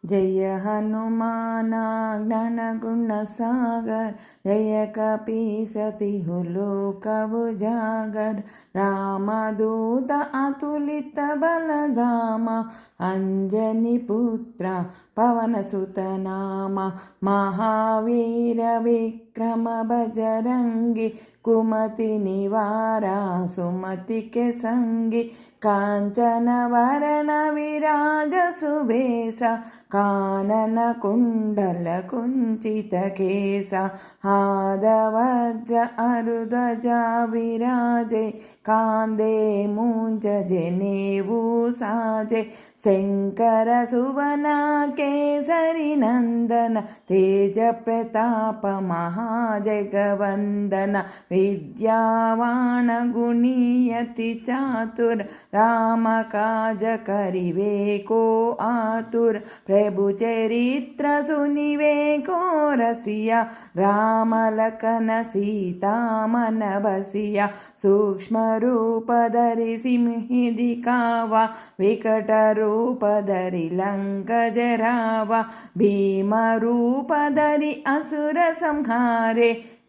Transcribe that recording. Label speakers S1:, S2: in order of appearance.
S1: जय हनुमान ज्ञान गुण सागर, जय कपीसति लोक उजागर। रामदूत अतुलित बलधामा, अंजनी पुत्र पवन सुत नामा। महावीर विक्रम बजरंगी, कुमति निवारा सुमति के संगी। कांचन वरण विराज सुबेसा, कानन कुंडल कुंचित केसा। हादवज्र अरुध्वजा विराजे, कांदे मूंज जनेऊ साजे। शंकर सुवन केसरी नंदन, तेज प्रताप महाजगवंदन। विद्यावान गुणियति चातुर, राम काज करिवे को आतुर। प्रभु चरित्र सुनिवे को रसिया, राम लखन सीता मन बसिया। सूक्ष्म रूप धरि सिंहि दिखावा, विकट रूप धरि लंक जरावा। भीम रूप धरि असुर संहारे,